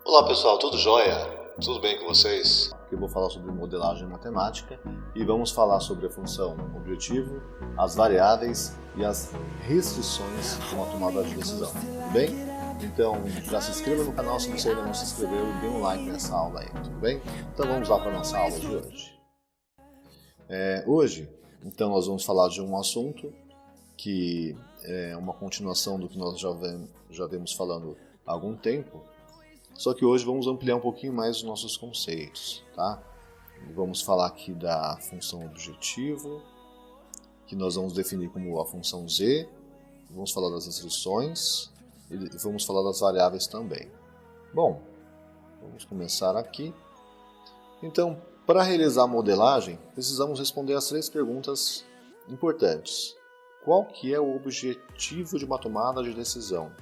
Olá pessoal, tudo jóia? Tudo bem com vocês? Eu vou falar sobre modelagem matemática e vamos falar sobre a função objetivo, as variáveis e as restrições de uma tomada de decisão. Tudo bem? Então já se inscreva no canal se você ainda não se inscreveu e dê um like nessa aula aí, tudo bem? Então vamos lá para a nossa aula de hoje. Hoje, então, nós vamos falar de um assunto que é uma continuação do que nós já vemos falando há algum tempo, só que hoje vamos ampliar um pouquinho mais os nossos conceitos, tá? Vamos falar aqui da função objetivo, que nós vamos definir como a função z, vamos falar das restrições e vamos falar das variáveis também. Bom, vamos começar aqui. Então, para realizar a modelagem, precisamos responder as 3 perguntas importantes. Qual que é o objetivo de uma tomada de decisão?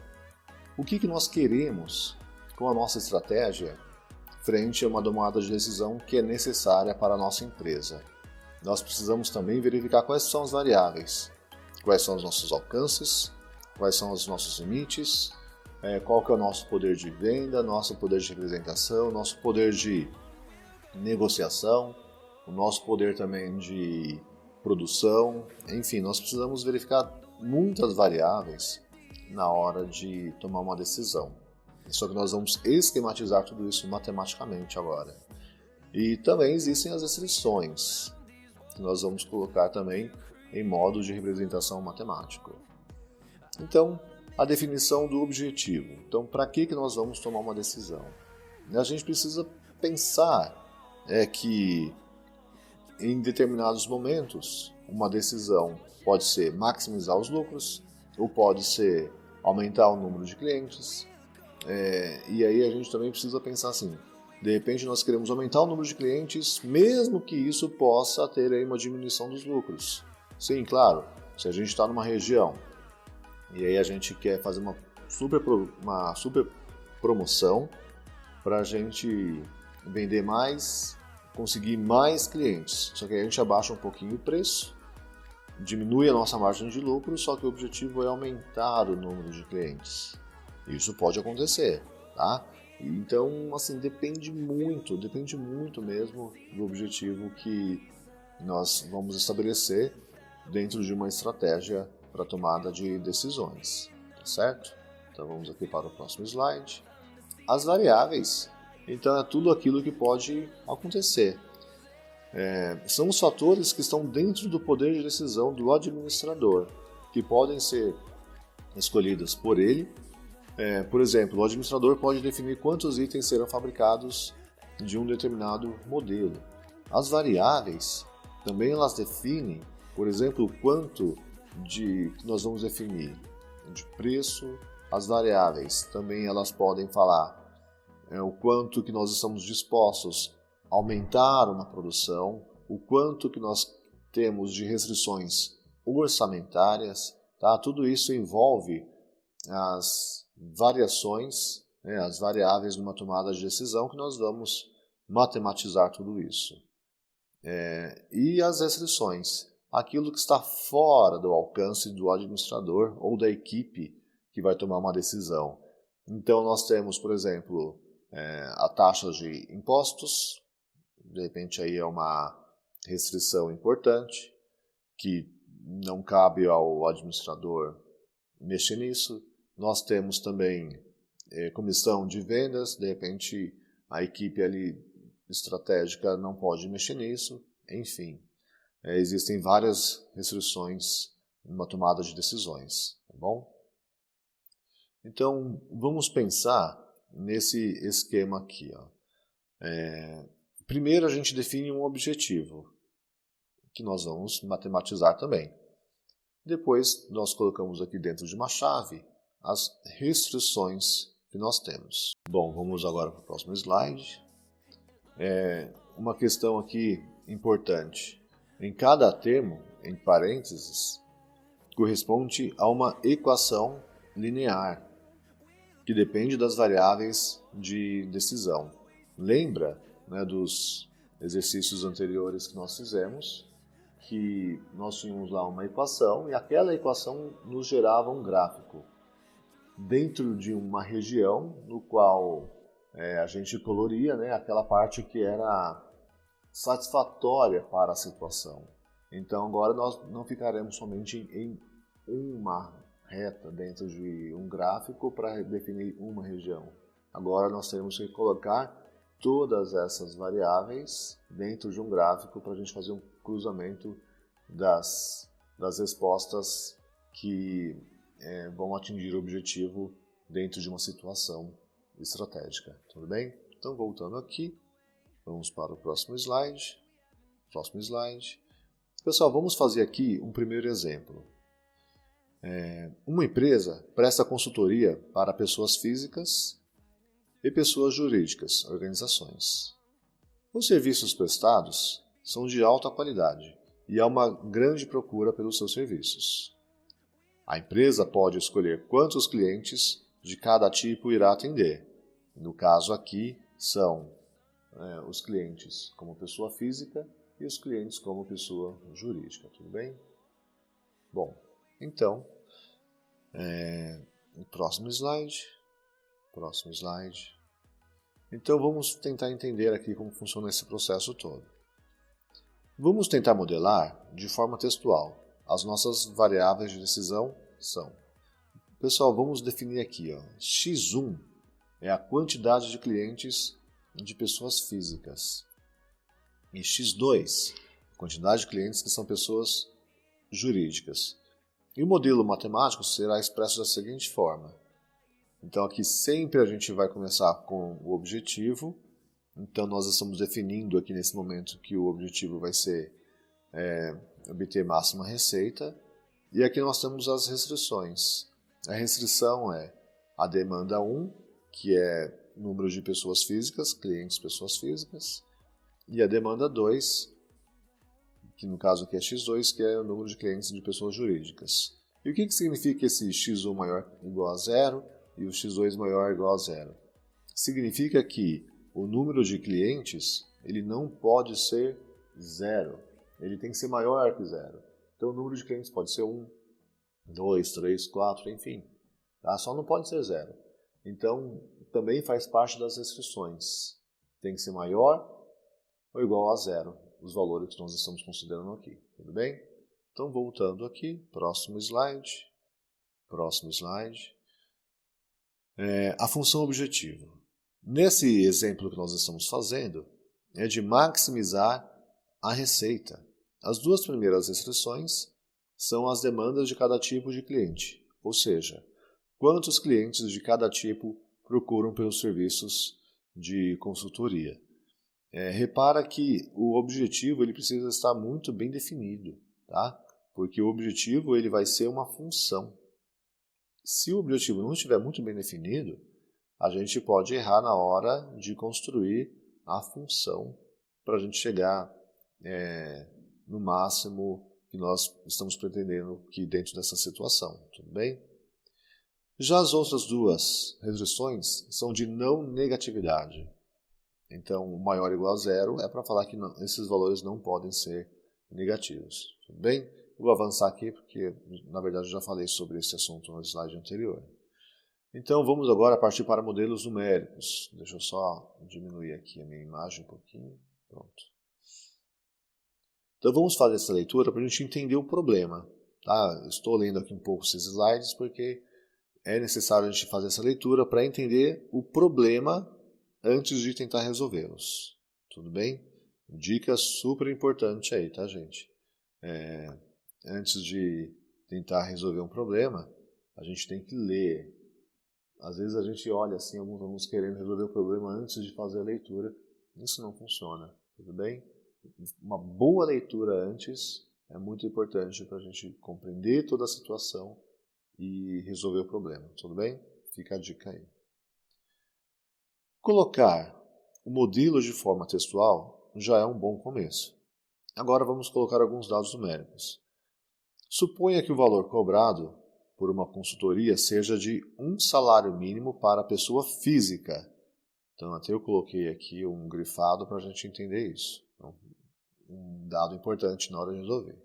O que nós queremos com a nossa estratégia frente a uma tomada de decisão que é necessária para a nossa empresa? Nós precisamos também verificar quais são as variáveis, quais são os nossos alcances, quais são os nossos limites, qual que é o nosso poder de venda, nosso poder de representação, nosso poder de negociação, o nosso poder também de produção, enfim, nós precisamos verificar muitas variáveis na hora de tomar uma decisão. Só que nós vamos esquematizar tudo isso matematicamente agora. E também existem as restrições, que nós vamos colocar também em modo de representação matemático. Então, a definição do objetivo. Então, para que nós vamos tomar uma decisão? A gente precisa pensar que em determinados momentos uma decisão pode ser maximizar os lucros ou pode ser aumentar o número de clientes. E aí a gente também precisa pensar assim, de repente nós queremos aumentar o número de clientes, mesmo que isso possa ter aí uma diminuição dos lucros. Sim, claro, se a gente está numa região e aí a gente quer fazer uma super promoção para a gente vender mais, conseguir mais clientes, só que aí a gente abaixa um pouquinho o preço, diminui a nossa margem de lucro, só que o objetivo é aumentar o número de clientes. Isso pode acontecer, tá? Então, assim, depende muito mesmo do objetivo que nós vamos estabelecer dentro de uma estratégia para tomada de decisões, tá certo? Então vamos aqui para o próximo slide. As variáveis, então, é tudo aquilo que pode acontecer. São os fatores que estão dentro do poder de decisão do administrador, que podem ser escolhidos por ele. Por exemplo, o administrador pode definir quantos itens serão fabricados de um determinado modelo. As variáveis também elas definem, por exemplo, o quanto que nós vamos definir de preço. As variáveis também elas podem falar o quanto que nós estamos dispostos a aumentar uma produção, o quanto que nós temos de restrições orçamentárias, tá? Tudo isso envolve as variações, as variáveis numa tomada de decisão que nós vamos matematizar tudo isso. E as restrições, aquilo que está fora do alcance do administrador ou da equipe que vai tomar uma decisão. Então nós temos, por exemplo, a taxa de impostos, de repente aí é uma restrição importante, que não cabe ao administrador mexer nisso. Nós temos também comissão de vendas, de repente a equipe ali estratégica não pode mexer nisso, enfim. Existem várias restrições numa tomada de decisões, tá bom? Então, vamos pensar nesse esquema aqui. Primeiro a gente define um objetivo, que nós vamos matematizar também. Depois nós colocamos aqui dentro de uma chave as restrições que nós temos. Bom, vamos agora para o próximo slide. Uma questão aqui importante. Em cada termo, em parênteses, corresponde a uma equação linear, que depende das variáveis de decisão. Lembra, dos exercícios anteriores que nós fizemos, que nós tínhamos lá uma equação e aquela equação nos gerava um gráfico dentro de uma região no qual a gente coloria, né, aquela parte que era satisfatória para a situação. Então agora nós não ficaremos somente em uma reta dentro de um gráfico para definir uma região. Agora nós teremos que colocar todas essas variáveis dentro de um gráfico para a gente fazer um cruzamento das respostas que vão atingir o objetivo dentro de uma situação estratégica. Tudo bem? Então, voltando aqui, vamos para o próximo slide. Pessoal, vamos fazer aqui um primeiro exemplo. Uma empresa presta consultoria para pessoas físicas e pessoas jurídicas, organizações. Os serviços prestados são de alta qualidade e há uma grande procura pelos seus serviços. A empresa pode escolher quantos clientes de cada tipo irá atender. No caso aqui, são os clientes como pessoa física e os clientes como pessoa jurídica, tudo bem? Bom, então, próximo slide. Então vamos tentar entender aqui como funciona esse processo todo. Vamos tentar modelar de forma textual. As nossas variáveis de decisão são... Pessoal, vamos definir aqui, X1 é a quantidade de clientes de pessoas físicas. E X2, a quantidade de clientes que são pessoas jurídicas. E o modelo matemático será expresso da seguinte forma. Então aqui sempre a gente vai começar com o objetivo. Então nós estamos definindo aqui nesse momento que o objetivo vai ser obter máxima receita. E aqui nós temos as restrições. A restrição é a demanda 1, que é número de pessoas físicas, clientes pessoas físicas. E a demanda 2, que no caso aqui é X2, que é o número de clientes de pessoas jurídicas. E o que significa esse X1 maior ou igual a 0 e o X2 maior ou igual a 0? Significa que o número de clientes ele não pode ser 0, ele tem que ser maior que 0. Então o número de clientes pode ser 1, 2, 3, 4, enfim. Tá? Só não pode ser 0. Então também faz parte das restrições. Tem que ser maior ou igual a 0, os valores que nós estamos considerando aqui. Tudo bem? Então voltando aqui, próximo slide. A função objetivo. Nesse exemplo que nós estamos fazendo, é de maximizar a receita. As duas primeiras restrições são as demandas de cada tipo de cliente, ou seja, quantos clientes de cada tipo procuram pelos serviços de consultoria. Repara que o objetivo ele precisa estar muito bem definido, tá? Porque o objetivo ele vai ser uma função. Se o objetivo não estiver muito bem definido, a gente pode errar na hora de construir a função para a gente chegar no máximo que nós estamos pretendendo aqui dentro dessa situação, tudo bem? Já as outras duas restrições são de não negatividade. Então, o maior ou igual a 0 é para falar que esses valores não podem ser negativos, tudo bem? Vou avançar aqui porque, na verdade, eu já falei sobre esse assunto no slide anterior. Então, vamos agora partir para modelos numéricos. Deixa eu só diminuir aqui a minha imagem um pouquinho. Pronto. Então, vamos fazer essa leitura para a gente entender o problema. Tá? Estou lendo aqui um pouco esses slides porque é necessário a gente fazer essa leitura para entender o problema antes de tentar resolvê-los. Tudo bem? Dica super importante aí, tá, gente? Antes de tentar resolver um problema, a gente tem que ler. Às vezes a gente olha assim, alguns alunos querendo resolver o problema antes de fazer a leitura. Isso não funciona, tudo bem? Uma boa leitura antes é muito importante para a gente compreender toda a situação e resolver o problema, tudo bem? Fica a dica aí. Colocar o modelo de forma textual já é um bom começo. Agora vamos colocar alguns dados numéricos. Suponha que o valor cobrado por uma consultoria seja de um salário mínimo para a pessoa física. Então, até eu coloquei aqui um grifado para a gente entender isso. Então, um dado importante na hora de resolver.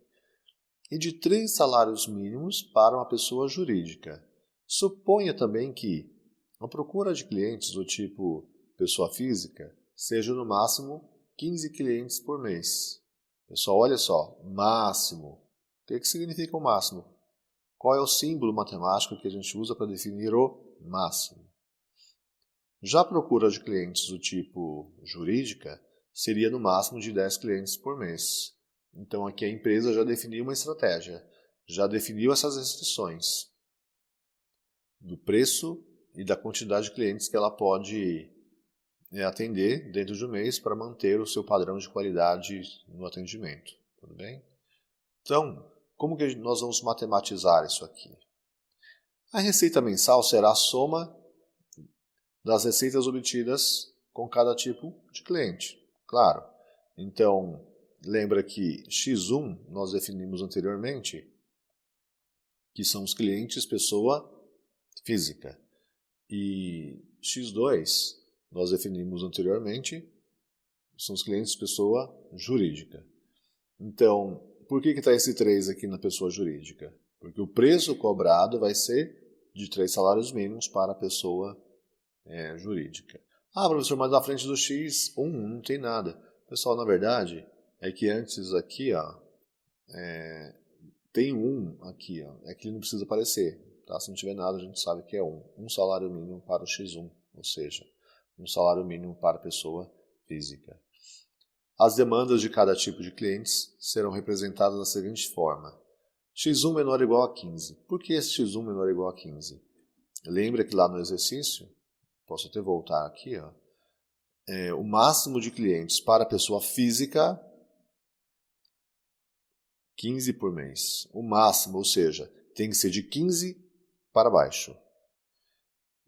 E de 3 salários mínimos para uma pessoa jurídica. Suponha também que a procura de clientes do tipo pessoa física, seja no máximo 15 clientes por mês. Pessoal, olha só, máximo. O que significa o máximo? Qual é o símbolo matemático que a gente usa para definir o máximo? Já a procura de clientes do tipo jurídica seria no máximo de 10 clientes por mês. Então aqui a empresa já definiu uma estratégia, já definiu essas restrições do preço e da quantidade de clientes que ela pode atender dentro de um mês para manter o seu padrão de qualidade no atendimento. Tudo bem? Então, como que nós vamos matematizar isso aqui? A receita mensal será a soma das receitas obtidas com cada tipo de cliente. Claro. Então, lembra que X1 nós definimos anteriormente, que são os clientes pessoa física. E X2 nós definimos anteriormente, são os clientes pessoa jurídica. Então, por que está esse 3 aqui na pessoa jurídica? Porque o preço cobrado vai ser de 3 salários mínimos para a pessoa jurídica. Ah, professor, mas na frente do X, não tem nada. Pessoal, na verdade, é que antes aqui, tem aqui, é que ele não precisa aparecer. Tá? Se não tiver nada, a gente sabe que é um salário mínimo para o X1, ou seja, um salário mínimo para a pessoa física. As demandas de cada tipo de clientes serão representadas da seguinte forma. X1 menor ou igual a 15. Por que esse X1 menor ou igual a 15? Lembra que lá no exercício, posso até voltar aqui, o máximo de clientes para a pessoa física, 15 por mês. O máximo, ou seja, tem que ser de 15 para baixo.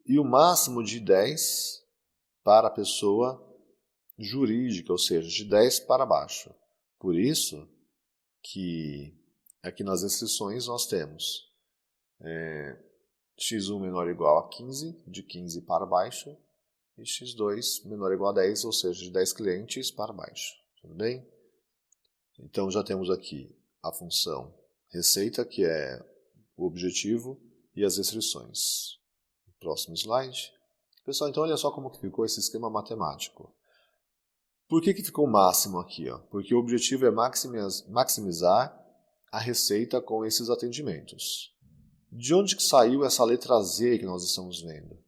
E o máximo de 10 para a pessoa jurídica, ou seja, de 10 para baixo. Por isso que aqui nas restrições nós temos X1 menor ou igual a 15, de 15 para baixo, e X2 menor ou igual a 10, ou seja, de 10 clientes para baixo. Tudo bem? Então já temos aqui a função receita, que é o objetivo, e as restrições. Próximo slide. Pessoal, então olha só como que ficou esse esquema matemático. Por que ficou máximo aqui? Porque o objetivo é maximizar a receita com esses atendimentos. De onde que saiu essa letra Z que nós estamos vendo?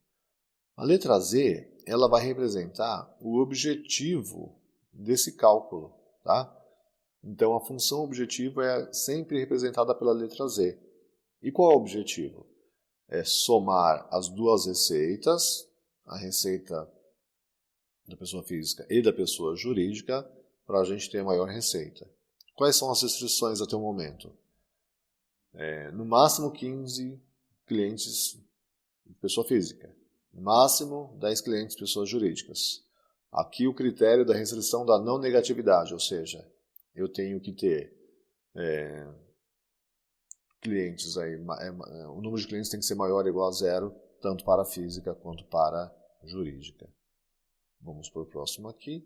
A letra Z, ela vai representar o objetivo desse cálculo, tá? Então a função objetivo é sempre representada pela letra Z. E qual é o objetivo? É somar as duas receitas, a receita da pessoa física e da pessoa jurídica, para a gente ter a maior receita. Quais são as restrições até o momento? No máximo 15 clientes de pessoa física. No máximo 10 clientes de pessoas jurídicas. Aqui o critério da restrição da não negatividade, ou seja, eu tenho que ter clientes aí, o número de clientes tem que ser maior ou igual a 0, tanto para a física quanto para a jurídica. Vamos para o próximo aqui.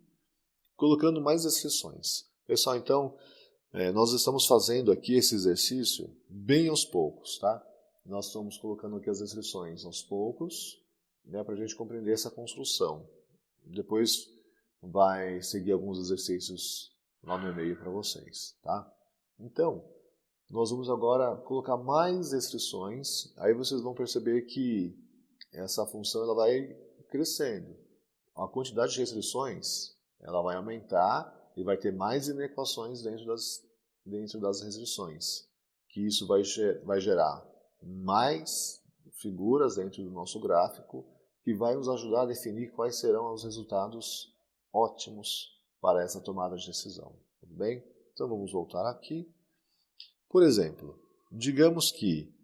Colocando mais restrições. Pessoal, então, nós estamos fazendo aqui esse exercício bem aos poucos, tá? Nós estamos colocando aqui as restrições aos poucos, né, para a gente compreender essa construção. Depois vai seguir alguns exercícios lá no e-mail para vocês, tá? Então, nós vamos agora colocar mais restrições, aí vocês vão perceber que essa função ela vai crescendo. A quantidade de restrições ela vai aumentar e vai ter mais inequações dentro das restrições, que isso vai gerar mais figuras dentro do nosso gráfico, que vai nos ajudar a definir quais serão os resultados ótimos para essa tomada de decisão. Tudo bem? Então vamos voltar aqui. Por exemplo, digamos que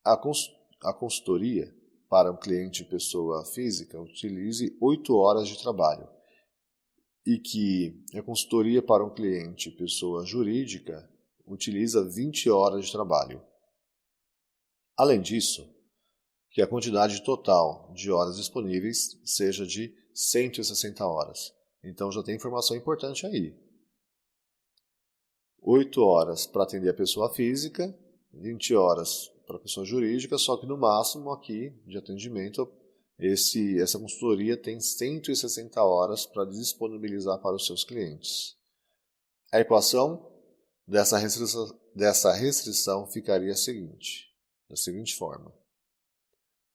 a consultoria para um cliente pessoa física utilize 8 horas de trabalho e que a consultoria para um cliente pessoa jurídica utiliza 20 horas de trabalho. Além disso, que a quantidade total de horas disponíveis seja de 160 horas. Então já tem informação importante aí. 8 horas para atender a pessoa física, 20 horas para a pessoa jurídica, só que no máximo aqui de atendimento essa consultoria tem 160 horas para disponibilizar para os seus clientes. A equação dessa restrição ficaria da seguinte forma: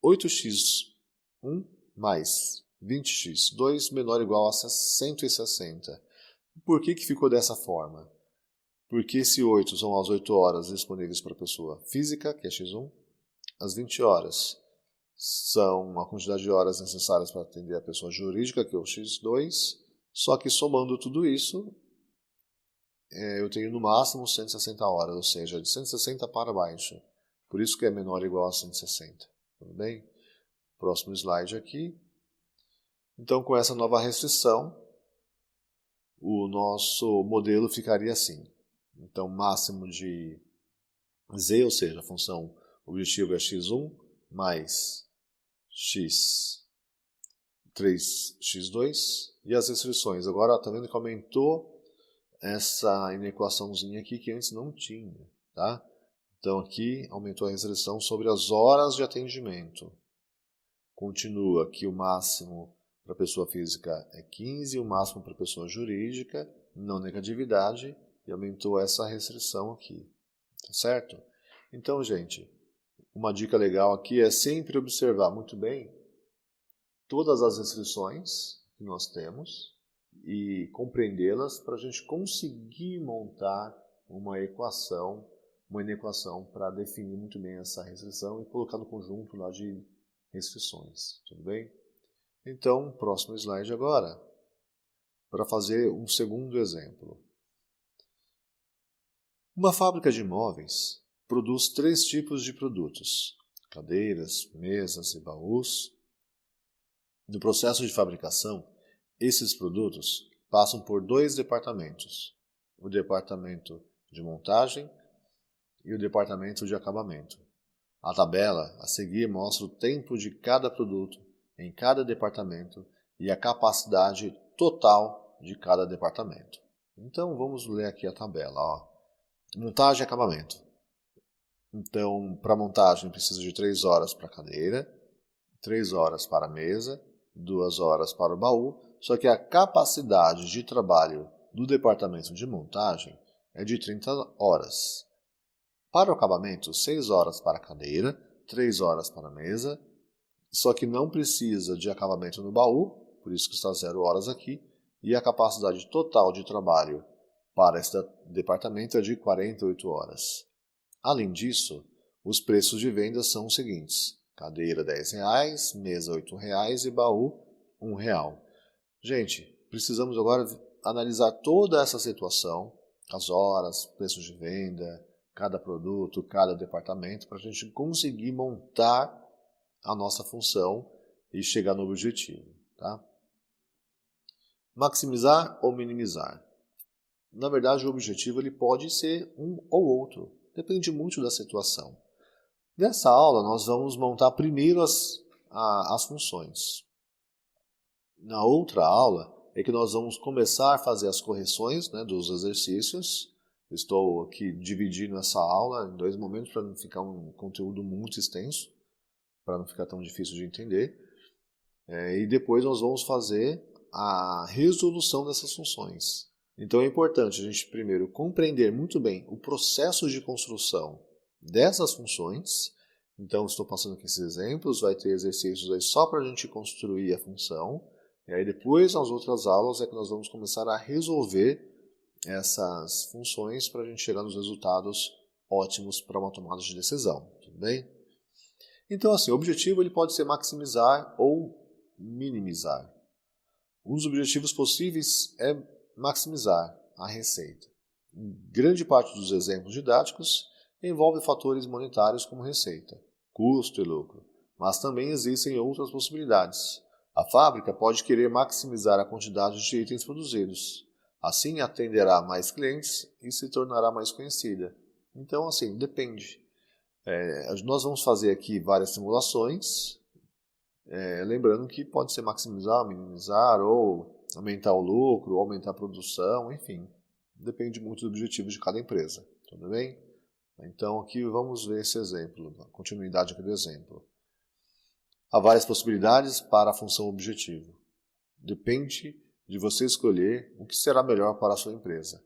8x1 mais 20x2 menor ou igual a 160. Por que ficou dessa forma? Porque esse 8 são as 8 horas disponíveis para a pessoa física, que é x1, as 20 horas são a quantidade de horas necessárias para atender a pessoa jurídica, que é o x2, só que somando tudo isso, eu tenho no máximo 160 horas, ou seja, de 160 para baixo. Por isso que é menor ou igual a 160. Tudo bem? Próximo slide aqui. Então, com essa nova restrição, o nosso modelo ficaria assim. Então, máximo de z, ou seja, a função objetivo é x1 mais x3x2. E as restrições. Agora, está vendo que aumentou essa inequaçãozinha aqui que antes não tinha, tá? Então aqui aumentou a restrição sobre as horas de atendimento. Continua aqui o máximo para a pessoa física é 15, o máximo para a pessoa jurídica, não negatividade, e aumentou essa restrição aqui, tá certo? Então, gente, uma dica legal aqui é sempre observar muito bem todas as restrições que nós temos e compreendê-las para a gente conseguir montar uma inequação para definir muito bem essa restrição e colocar no conjunto lá de restrições, tudo bem? Então, próximo slide agora, para fazer um segundo exemplo. Uma fábrica de móveis produz 3 tipos de produtos: cadeiras, mesas e baús. No processo de fabricação, esses produtos passam por 2 departamentos: o departamento de montagem e o departamento de acabamento. A tabela a seguir mostra o tempo de cada produto em cada departamento e a capacidade total de cada departamento. Então vamos ler aqui a tabela. Ó. Montagem e acabamento. Então, para montagem precisa de 3 horas para a cadeira, 3 horas para a mesa, 2 horas para o baú, só que a capacidade de trabalho do departamento de montagem é de 30 horas. Para o acabamento, 6 horas para a cadeira, 3 horas para a mesa, só que não precisa de acabamento no baú, por isso que está 0 horas aqui, e a capacidade total de trabalho para esse departamento é de 48 horas. Além disso, os preços de venda são os seguintes: cadeira R$10, mesa R$8 e baú R$1. Gente, precisamos agora analisar toda essa situação, as horas, preços de venda, cada produto, cada departamento, para a gente conseguir montar a nossa função e chegar no objetivo. Tá? Maximizar ou minimizar? Na verdade, o objetivo ele pode ser um ou outro, depende muito da situação. Nessa aula, nós vamos montar primeiro as funções. Na outra aula, é que nós vamos começar a fazer as correções, né, dos exercícios. Estou aqui dividindo essa aula em 2 momentos para não ficar um conteúdo muito extenso, para não ficar tão difícil de entender. E depois nós vamos fazer a resolução dessas funções. Então é importante a gente primeiro compreender muito bem o processo de construção dessas funções. Então estou passando aqui esses exemplos, vai ter exercícios aí só para a gente construir a função. E aí depois, nas outras aulas, é que nós vamos começar a resolver essas funções para a gente chegar nos resultados ótimos para uma tomada de decisão, tudo bem? Então assim, o objetivo ele pode ser maximizar ou minimizar. Um dos objetivos possíveis é maximizar a receita. Grande parte dos exemplos didáticos envolve fatores monetários como receita, custo e lucro, mas também existem outras possibilidades. A fábrica pode querer maximizar a quantidade de itens produzidos. Assim, atenderá mais clientes e se tornará mais conhecida. Então, assim, depende. Nós vamos fazer aqui várias simulações, lembrando que pode ser maximizar, minimizar, ou aumentar o lucro, ou aumentar a produção, enfim. Depende muito do objetivo de cada empresa, tudo bem? Então, aqui vamos ver esse exemplo, a continuidade aqui do exemplo. Há várias possibilidades para a função objetivo. Depende de você escolher o que será melhor para a sua empresa.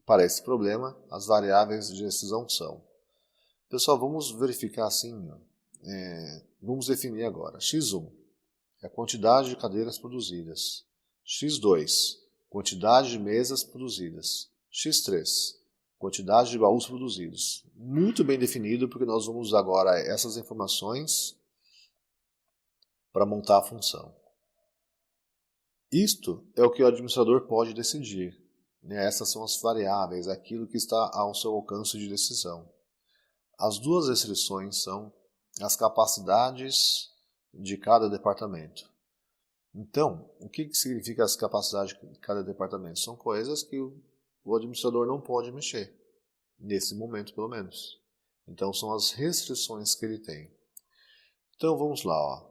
Para esse problema, as variáveis de decisão são... Pessoal, vamos verificar assim, vamos definir agora. X1 é a quantidade de cadeiras produzidas. X2, quantidade de mesas produzidas. X3, quantidade de baús produzidos. Muito bem definido, porque nós vamos usar agora essas informações para montar a função. Isto é o que o administrador pode decidir. Essas são as variáveis, aquilo que está ao seu alcance de decisão. As duas restrições são as capacidades de cada departamento. Então, o que significa as capacidades de cada departamento? São coisas que o administrador não pode mexer, nesse momento pelo menos. Então, são as restrições que ele tem. Então, vamos lá.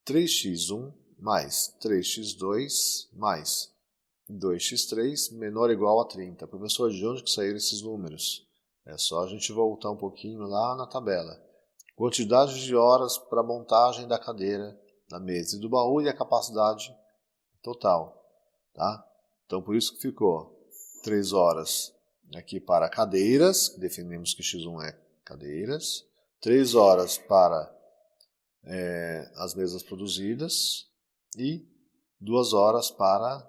3x1 mais 3x2 mais 2x3 menor ou igual a 30. Professor, de onde que saíram esses números? É só a gente voltar um pouquinho lá na tabela. Quantidade de horas para montagem da cadeira, da mesa e do baú e a capacidade total. Tá? Então, por isso que ficou 3 horas aqui para cadeiras, definimos que x1 é cadeiras. 3 horas para as mesas produzidas e 2 horas para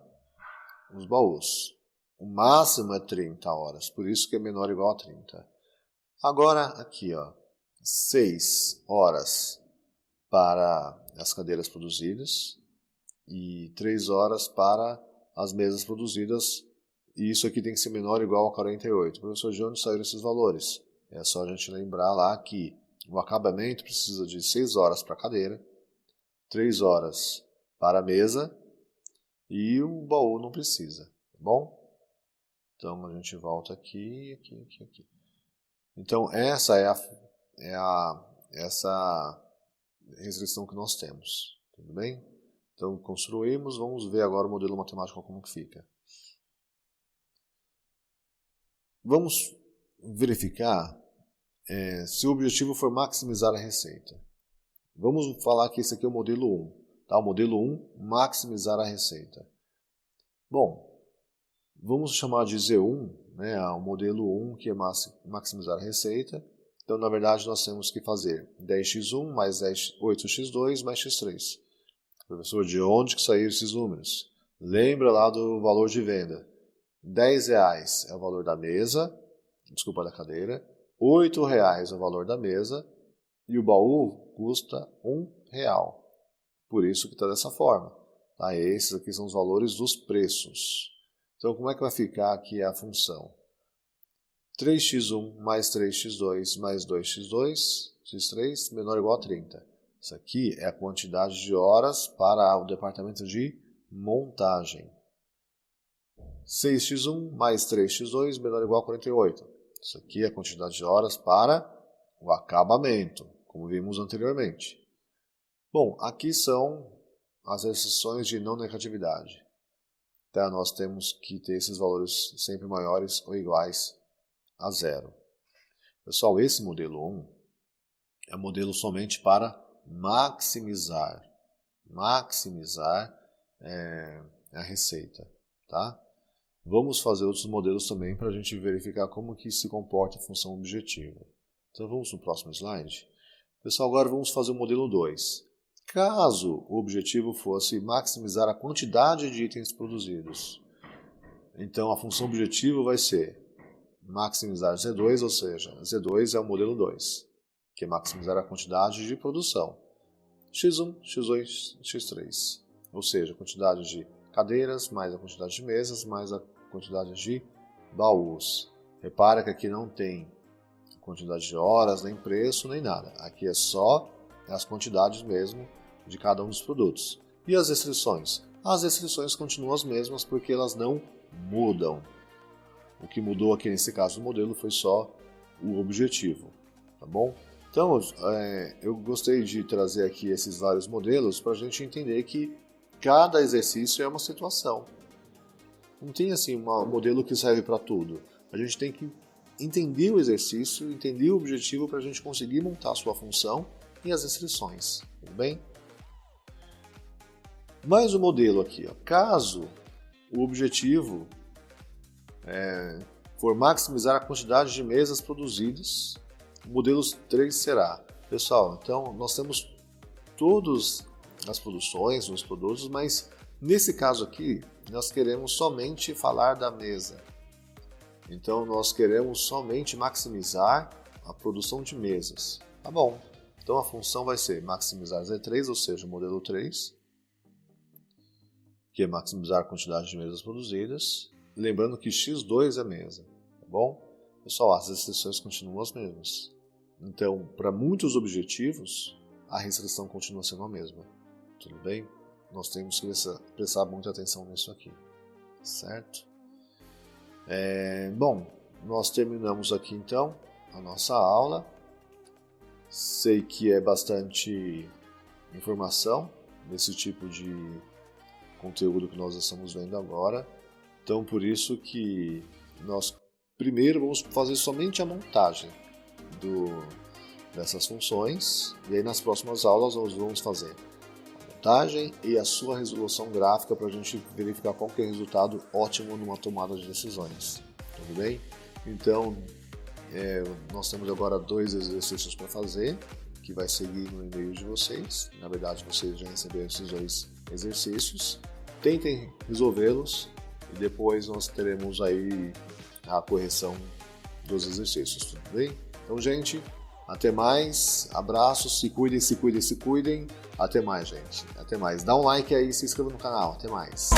os baús. O máximo é 30 horas, por isso que é menor ou igual a 30. Agora aqui, 6 horas para as cadeiras produzidas e 3 horas para as mesas produzidas, e isso aqui tem que ser menor ou igual a 48. Professor, de onde saíram esses valores? É só a gente lembrar lá que o acabamento precisa de 6 horas para a cadeira, 3 horas para a mesa e o baú não precisa, tá bom? Então a gente volta aqui. Então essa essa restrição que nós temos, tudo bem? Então construímos, vamos ver agora o modelo matemático como que fica. Vamos verificar se o objetivo for maximizar a receita. Vamos falar que esse aqui é o modelo 1. Tá? O modelo 1, maximizar a receita. Bom, vamos chamar de Z1, o modelo 1, que é maximizar a receita. Então, na verdade, nós temos que fazer 10x1 mais 8x2 mais x3. Professor, de onde que saíram esses números? Lembra lá do valor de venda. R$10 é o valor da mesa, da cadeira. R$8 é o valor da mesa e o baú custa R$1. Por isso que está dessa forma. Tá? Esses aqui são os valores dos preços. Então, como é que vai ficar aqui a função? 3x1 mais 3x2 mais 2x2, x3, menor ou igual a 30. Isso aqui é a quantidade de horas para o departamento de montagem. 6x1 mais 3x2, menor ou igual a 48. Isso aqui é a quantidade de horas para o acabamento, como vimos anteriormente. Bom, aqui são as restrições de não negatividade. Tá? Nós temos que ter esses valores sempre maiores ou iguais a 0. Pessoal, esse modelo 1 é um modelo somente para maximizar a receita. Tá? Vamos fazer outros modelos também para a gente verificar como que se comporta a função objetiva. Então vamos no próximo slide. Pessoal, agora vamos fazer o modelo 2. Caso o objetivo fosse maximizar a quantidade de itens produzidos, então a função objetiva vai ser maximizar Z2, ou seja, Z2 é o modelo 2, que é maximizar a quantidade de produção. X1, X2, X3, ou seja, a quantidade de cadeiras, mais a quantidade de mesas, mais a quantidade de baús. Repara que aqui não tem quantidade de horas, nem preço, nem nada. Aqui é só as quantidades mesmo de cada um dos produtos. E as restrições? As restrições continuam as mesmas porque elas não mudam. O que mudou aqui nesse caso do modelo foi só o objetivo, tá bom? Então, eu gostei de trazer aqui esses vários modelos para a gente entender que cada exercício é uma situação. Não tem assim um modelo que serve para tudo. A gente tem que entender o exercício, entender o objetivo para a gente conseguir montar a sua função e as restrições. tudo bem? Mais um modelo aqui, ó. Caso o objetivo for maximizar a quantidade de mesas produzidas, o modelo 3 será. Pessoal, então nós temos todas as produções, os produtos, mas nesse caso aqui nós queremos somente falar da mesa. Então nós queremos somente maximizar a produção de mesas. Tá bom. Então a função vai ser maximizar Z3, ou seja, o modelo 3, que é maximizar a quantidade de mesas produzidas. Lembrando que x2 é mesa, tá bom? Pessoal, as restrições continuam as mesmas. Então, para muitos objetivos, a restrição continua sendo a mesma. Tudo bem? Nós temos que prestar muita atenção nisso aqui, certo? Bom, nós terminamos aqui então a nossa aula. Sei que é bastante informação nesse tipo de conteúdo que nós estamos vendo agora. Então, por isso que nós primeiro vamos fazer somente a montagem dessas funções, e aí nas próximas aulas nós vamos fazer a montagem e a sua resolução gráfica para a gente verificar qual que é o resultado ótimo numa tomada de decisões. Tudo bem? Então, nós temos agora 2 exercícios para fazer, que vai seguir no e-mail de vocês. Na verdade, vocês já receberam esses 2 exercícios. Tentem resolvê-los e depois nós teremos aí a correção dos exercícios, tudo bem? Então, gente, até mais, abraços, se cuidem, se cuidem, se cuidem. Até mais, gente. Até mais. Dá um like aí e se inscreva no canal. Até mais.